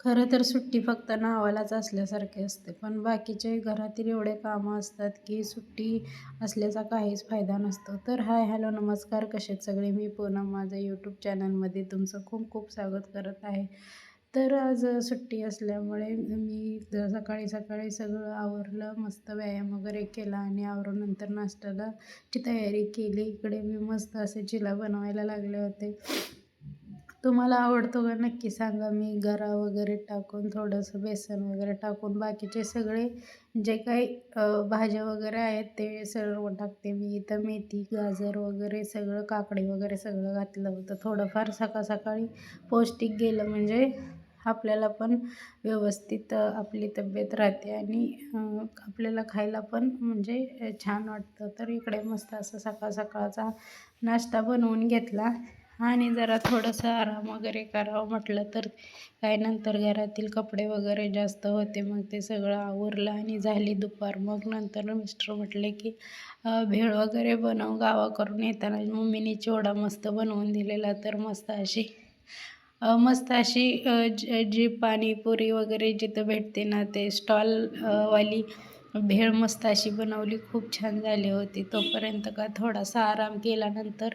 खरं तर सुट्टी फक्त नावालाच असल्यासारखी असते, पण बाकीचे घरातील एवढे कामं असतात की सुट्टी असल्याचा काहीच फायदा नसतो. तर हाय, हॅलो, नमस्कार, कसे आहेत सगळे? मी पूनम माझं यूट्यूब चॅनलमध्ये तुमचं खूप खूप स्वागत करत आहे. तर आज सुट्टी असल्यामुळे मी सकाळी सकाळी सगळं आवरलं, मस्त व्यायाम वगैरे केला आणि आवरून नंतर नाश्त्याला ची तयारी केली. इकडे मी मस्त असे चिला बनवायला लागले होते. तुम्हाला आवडतो का नक्की सांगा. मी गरा वगैरे टाकून थोडंसं बेसन वगैरे टाकून बाकीचे सगळे जे काही भाज्या वगैरे आहेत ते सर्व टाकते मी. इथं मेथी, गाजर वगैरे सगळं, काकडी वगैरे सगळं घातलं होतं. थोडंफार सकाळ सकाळी पौष्टिक गेलं म्हणजे आपल्याला पण व्यवस्थित आपली तब्येत राहते आणि आपल्याला खायला पण म्हणजे छान वाटतं. तर इकडे मस्त असं सकाळ सकाळचा नाश्ता बनवून घेतला आणि जरा थोडंसं आराम वगैरे करावं म्हटलं तर काय, नंतर घरातील कपडे वगैरे जास्त होते, मग ते सगळं आवरलं आणि झाली दुपार. मग नंतर मिस्टर म्हटले की भेळ वगैरे बनव, गावाकडून येताना मम्मीने चिवडा मस्त बनवून दिलेला. तर मस्त अशी जी पाणीपुरी वगैरे जिथं भेटते ना ते स्टॉल वाली भेळ मस्त अशी बनवली, खूप छान झाली होती. तोपर्यंत का थोडासा आराम केल्यानंतर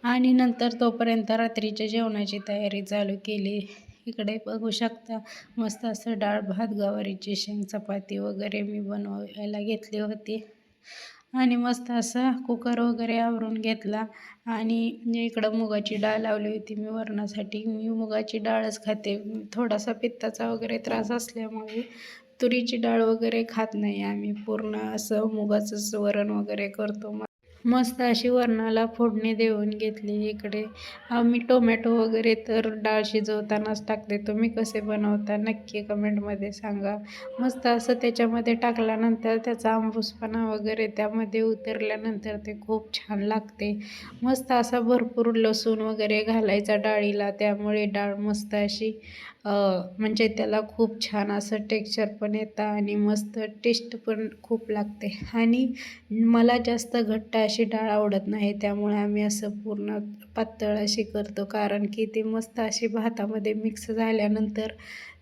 आणि नंतर तोपर्यंत रात्रीच्या जेवणाची तयारी चालू केली. इकडे बघू शकता मस्त असं डाळ भात, गवारीची शेंग, चपाती वगैरे मी बनवायला घेतली होती आणि मस्त असा कुकर वगैरे आवरून घेतला आणि इकडं मुगाची डाळ लावली होती मी वरणासाठी. मी मुगाची डाळच खाते. थोडासा पित्ताचा वगैरे त्रास असल्यामुळे तुरीची डाळ वगैरे खात नाही आम्ही. पूर्ण असं मुगाचंच वरण वगैरे करतो. मस्त अशी वरणाला फोडणी देऊन घेतली. इकडे मी टोमॅटो वगैरे तर डाळ शिजवतानाच टाकते. तुम्ही कसे बनवता नक्की कमेंटमध्ये सांगा. मस्त असं त्याच्यामध्ये टाकल्यानंतर त्याचा आंबूसपणा वगैरे त्यामध्ये उतरल्यानंतर ते खूप छान लागते. मस्त असा भरपूर लसूण वगैरे घालायचा डाळीला, त्यामुळे डाळ मस्त अशी म्हणजे त्याला खूप छान असं टेक्स्चर पण येतं आणि मस्त टेस्ट पण खूप लागते. आणि मला जास्त घट्ट अशी डाळ आवडत नाही, त्यामुळे आम्ही असं पूर्ण पातळ अशी करतो, कारण की ती मस्त अशी भातामध्ये मिक्स झाल्यानंतर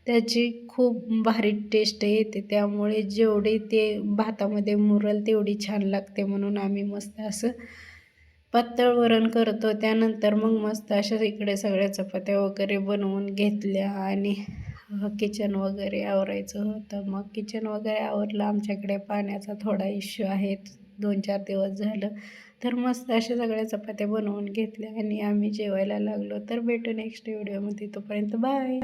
त्याची खूप भारी टेस्ट येते. त्यामुळे जेवढी ते भातामध्ये मुरल तेवढी छान लागते, म्हणून आम्ही मस्त असं पातळ वरण करतो. त्यानंतर मग मस्त अशा इकडे सगळ्या चपात्या वगैरे बनवून घेतल्या आणि किचन वगैरे आवरायचं होतं. मग किचन वगैरे आवरलं. आमच्याकडे पाण्याचा थोडा इश्यू आहे 2-4 दिवस झालं. तर मस्त अशा सगळ्या चपात्या बनवून घेतल्या आणि आम्ही जेवायला लागलो. तर भेटू नेक्स्ट व्हिडिओमध्ये. तोपर्यंत बाय.